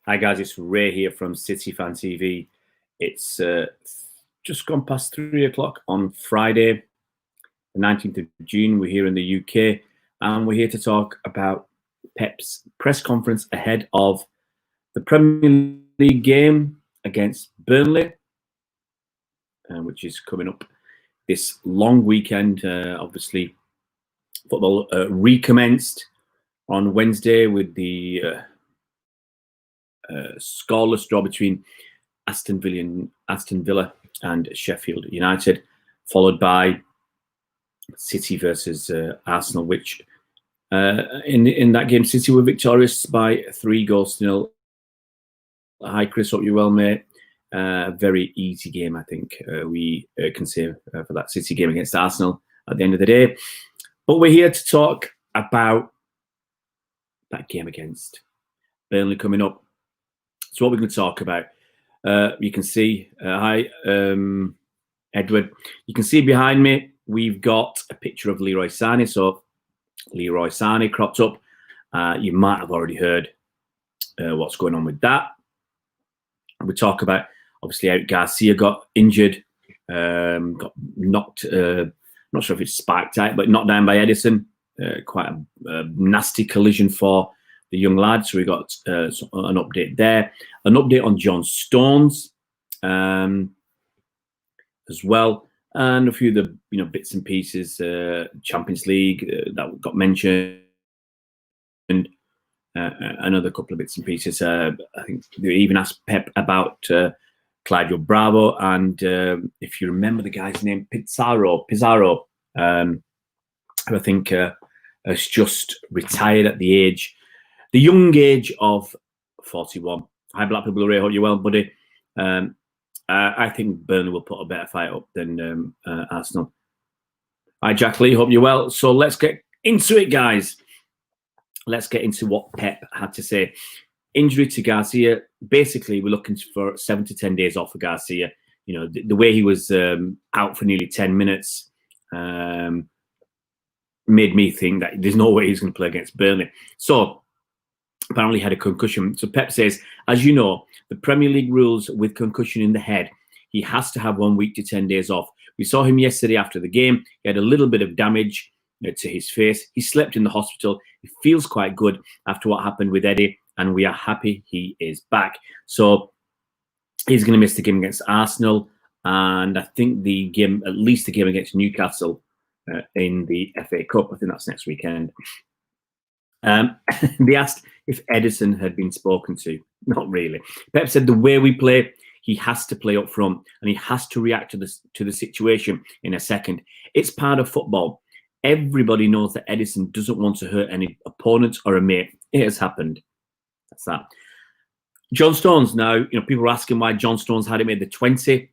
Hi guys, it's Ray here from City Fan TV. It's just gone past 3 o'clock on Friday, the 19th of June. We're here in the UK and we're here to talk about Pep's press conference ahead of the Premier League game against Burnley, which is coming up this long weekend. Obviously, football recommenced on Wednesday with the scoreless draw between Aston Villa and Sheffield United, followed by City versus Arsenal, which in that game City were victorious by 3-0. Hi Chris, hope you're well, mate. Very easy game, I think we can say for that City game against Arsenal at the end of the day. But we're here to talk about that game against Burnley coming up. So what we're going to talk about, you can see, hi, Edward. You can see behind me, we've got a picture of Leroy Sané. So Leroy Sané cropped up. You might have already heard what's going on with that. We talk about, obviously, how Garcia got injured, got knocked, not sure if it's spiked out, but knocked down by Edison. Quite a nasty collision for the young lad. So we got an update there, an update on John Stones as well, and a few of the bits and pieces. Champions League that got mentioned, and another couple of bits and pieces. I think they even asked Pep about Claudio Bravo, and if you remember the guy's name, Pizarro, who I think has just retired at the young age of 41. Hi, Blackpool Blu-ray. Hope you're well, buddy. I think Burnley will put a better fight up than Arsenal. Hi, Jack Lee. Hope you're well. So let's get into it, guys. Let's get into what Pep had to say. Injury to Garcia. Basically, we're looking for 7 to 10 days off for Garcia. The way he was out for nearly 10 minutes made me think that there's no way he's going to play against Burnley. So apparently had a concussion. So Pep says, as you know, the Premier League rules with concussion in the head, he has to have 1 week to 10 days off. We saw him yesterday after the game. He had a little bit of damage to his face. He slept in the hospital. He feels quite good after what happened with Eddie, and we are happy he is back. So he's going to miss the game against Arsenal, and I think the game, at least the game against Newcastle in the FA Cup. I think that's next weekend. They asked if Edison had been spoken to. Not really. Pep said the way we play, he has to play up front and he has to react to the situation in a second. It's part of football. Everybody knows that Edison doesn't want to hurt any opponent or a mate. It has happened. That's that. John Stones. Now, people were asking why John Stones hadn't made the 20,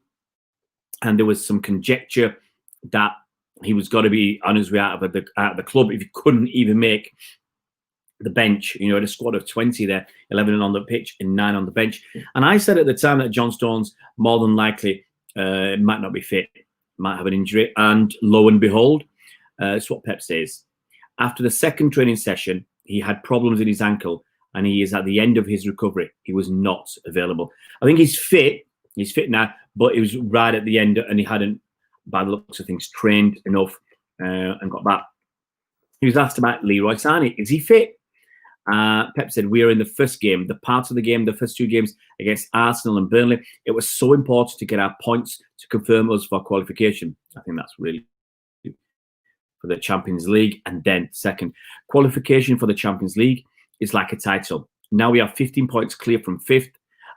and there was some conjecture that he was got to be on his way out of the club if he couldn't even make the bench. Had a squad of 20 there, 11 on the pitch and 9 on the bench. And I said at the time that John Stones more than likely might not be fit, might have an injury. And lo and behold, it's what Pep says. After the second training session, he had problems in his ankle and he is at the end of his recovery. He was not available. I think he's fit. He's fit now, but it was right at the end and he hadn't, by the looks of things, trained enough and got back. He was asked about Leroy Sané. Is he fit? Pep said, we are in the first game, the part of the game, the first 2 games against Arsenal and Burnley. It was so important to get our points to confirm us for qualification. I think that's really for the Champions League. And then second, qualification for the Champions League is like a title. Now we are 15 points clear from 5th,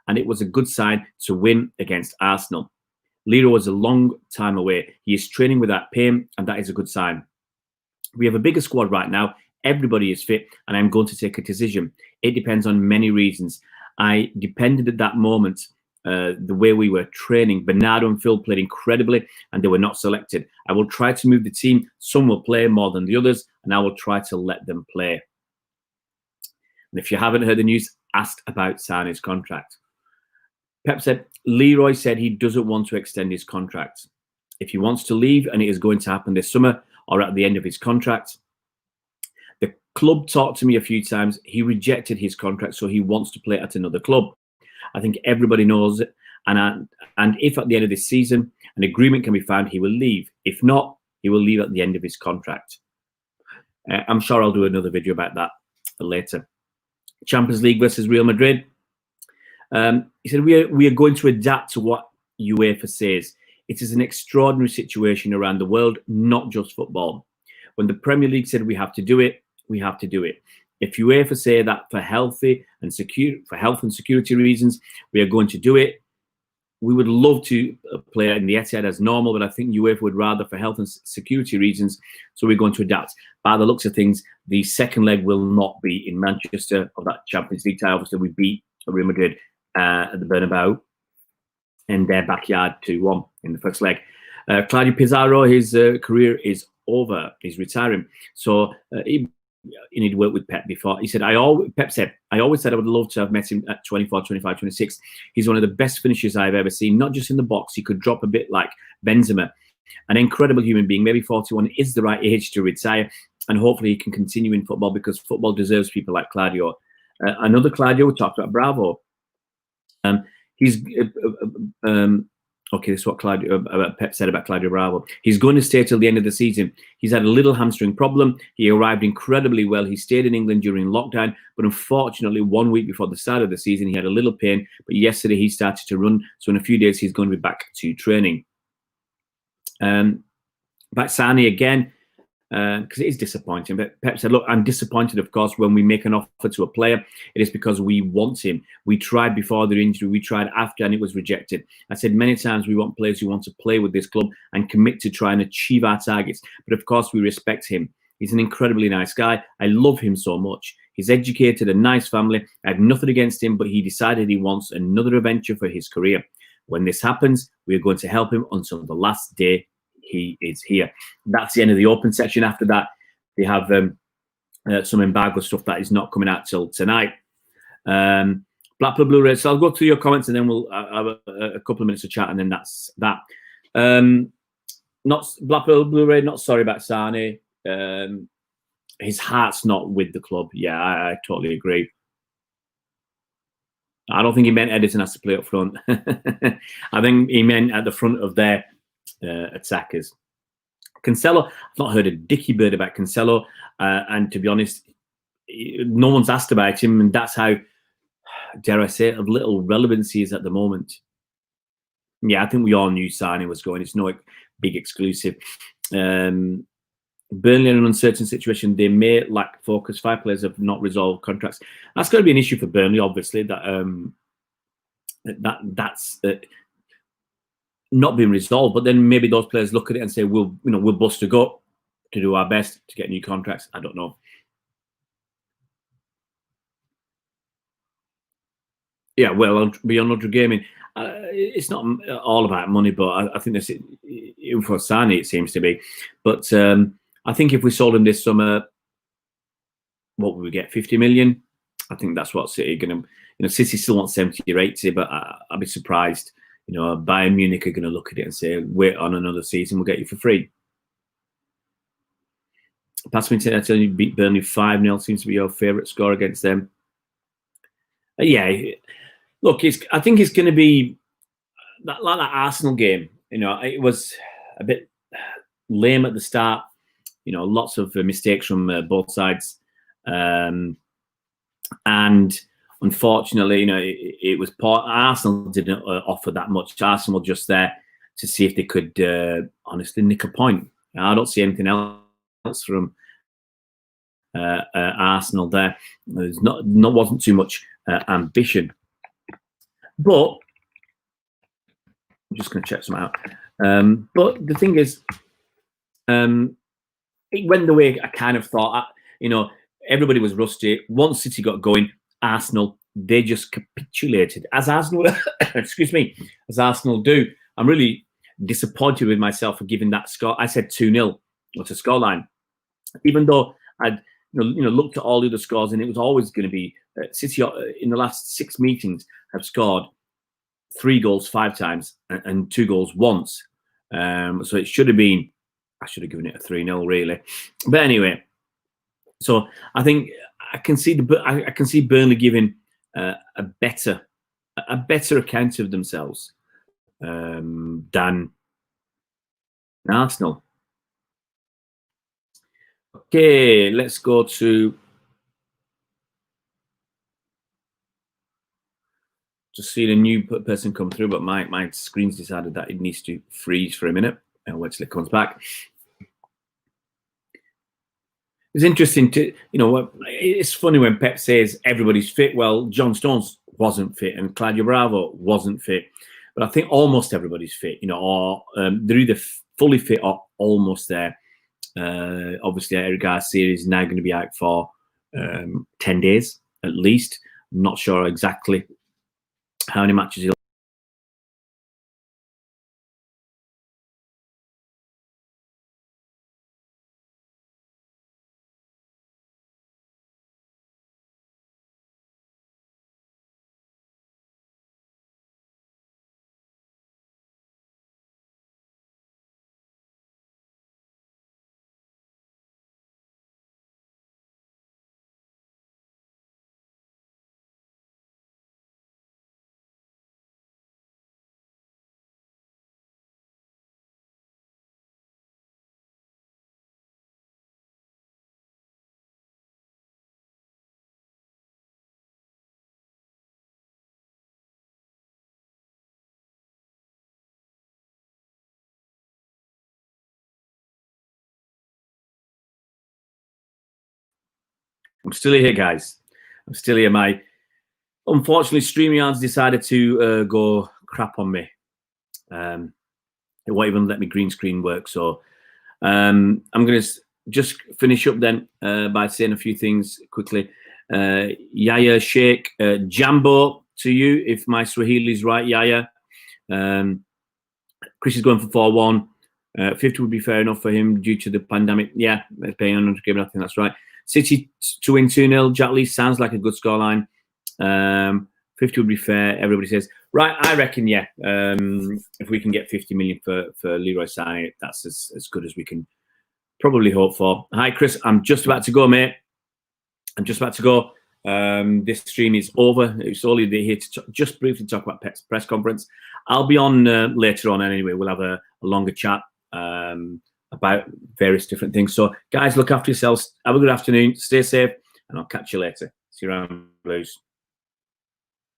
and it was a good sign to win against Arsenal. Leroy was a long time away. He is training without pain, and that is a good sign. We have a bigger squad right now. Everybody is fit, and I'm going to take a decision. It depends on many reasons. I depended at that moment, the way we were training. Bernardo and Phil played incredibly, and they were not selected. I will try to move the team. Some will play more than the others, and I will try to let them play. And if you haven't heard the news, asked about Sané's contract. Pep said, Leroy said he doesn't want to extend his contract. If he wants to leave, and it is going to happen this summer or at the end of his contract, the club talked to me a few times. He rejected his contract, so he wants to play at another club. I think everybody knows it. And if at the end of this season an agreement can be found, he will leave. If not, he will leave at the end of his contract. I'm sure I'll do another video about that later. Champions League versus Real Madrid. He said, we are going to adapt to what UEFA says. It is an extraordinary situation around the world, not just football. When the Premier League said we have to do it, we have to do it. If UEFA say that for health and security reasons, we are going to do it. We would love to play in the Etihad as normal, but I think UEFA would rather for health and security reasons. So we're going to adapt. By the looks of things, the second leg will not be in Manchester of that Champions League tie. Obviously, we beat Real Madrid at the Bernabeu in their backyard 2-1 in the first leg. Claudio Pizarro, his career is over. He's retiring. So he need to work with Pep before. He said, Pep said, I always said I would love to have met him at 24, 25, 26. He's one of the best finishers I've ever seen, not just in the box. He could drop a bit like Benzema. An incredible human being. Maybe 41 is the right age to retire, and hopefully he can continue in football because football deserves people like Claudio. Another Claudio, we talked about Bravo. Okay, this is what Pep said about Claudio Bravo. He's going to stay till the end of the season. He's had a little hamstring problem. He arrived incredibly well. He stayed in England during lockdown, but unfortunately, 1 week before the start of the season, he had a little pain. But yesterday, he started to run. So in a few days, he's going to be back to training. Back Sané again, because it is disappointing. But Pep said, look, I'm disappointed, of course, when we make an offer to a player. It is because we want him. We tried before the injury. We tried after, and it was rejected. I said many times we want players who want to play with this club and commit to try and achieve our targets. But, of course, we respect him. He's an incredibly nice guy. I love him so much. He's educated, a nice family. I have nothing against him, but he decided he wants another adventure for his career. When this happens, we are going to help him until the last day he is here. That's the end of the open section. After that, they have some embargo stuff that is not coming out till tonight. Blackpool Blu-ray. So I'll go through your comments and then we'll have a couple of minutes of chat, and then that's that. Not Blackpool Blu-ray. Not sorry about Sané. His heart's not with the club. Yeah, I totally agree. I don't think he meant Edison has to play up front. I think he meant at the front of their attackers. Cancelo, I've not heard a dicky bird about Cancelo, and to be honest, no one's asked about him, and that's how, dare I say it, of little relevance he is at the moment. Yeah, I think we all knew Sané was going. It's no big exclusive. Burnley in an uncertain situation. They may lack focus. 5 players have not resolved contracts. That's going to be an issue for Burnley, obviously. That's not being resolved. But then maybe those players look at it and say, we'll bust a gut to do our best to get new contracts. I don't know. Yeah, well, beyond Ultra Gaming, it's not all about money, but I think this for Sané it seems to be. But I think if we sold him this summer, what would we get? 50 million? I think that's what City are going to. City still want 70 or 80, but I'd be surprised. Bayern Munich are going to look at it and say, wait on another season, we'll get you for free. Pass me to I tell you, beat Burnley 5-0 seems to be your favourite score against them. Yeah, look, I think it's going to be like that Arsenal game. It was a bit lame at the start. Lots of mistakes from both sides. And unfortunately, it was poor. Arsenal didn't offer that much. Arsenal were just there to see if they could honestly nick a point. I don't see anything else from Arsenal there. There's wasn't too much ambition. But I'm just going to check some out. But the thing is, it went the way I kind of thought. Everybody was rusty. Once City got going, Arsenal, they just capitulated. As Arsenal, excuse me, as Arsenal do. I'm really disappointed with myself for giving that score. I said 2-0 to scoreline, even though I'd looked at all the other scores, and it was always going to be City. In the last 6 meetings, have scored 3 goals 5 times and 2 goals once. So it should have been. I should have given it a 3-0 really. But anyway, So I think I can see I can see Burnley giving a better account of themselves than Arsenal. Okay, let's go to just seeing a new person come through, but my screen's decided that it needs to freeze for a minute. And wait till it comes back. It's interesting to, it's funny when Pep says everybody's fit. Well, John Stones wasn't fit and Claudio Bravo wasn't fit. But I think almost everybody's fit, or they're either fully fit or almost there. Obviously, Eric Garcia is now going to be out for 10 days at least. I'm not sure exactly how many matches he'll. I'm still here, guys. I'm still here. Unfortunately, StreamYard's decided to go crap on me. It won't even let me green screen work. So I'm going to just finish up then by saying a few things quickly. Yaya Sheikh, Jambo to you, if my Swahili is right, Yaya. Chris is going for 4-1. 50 would be fair enough for him due to the pandemic. Yeah, they're paying 100 game. I think that's right. City to win 2-0. Jack Lee sounds like a good scoreline. 50 would be fair. Everybody says, right, I reckon, yeah. If we can get 50 million for Leroy Sané, that's as good as we can probably hope for. Hi, Chris. I'm just about to go, mate. I'm just about to go. This stream is over. It's only here to just briefly talk about Pep's press conference. I'll be on later on anyway. We'll have a longer chat about various different things. So, guys, look after yourselves. Have a good afternoon. Stay safe, and I'll catch you later. See you around, Blues.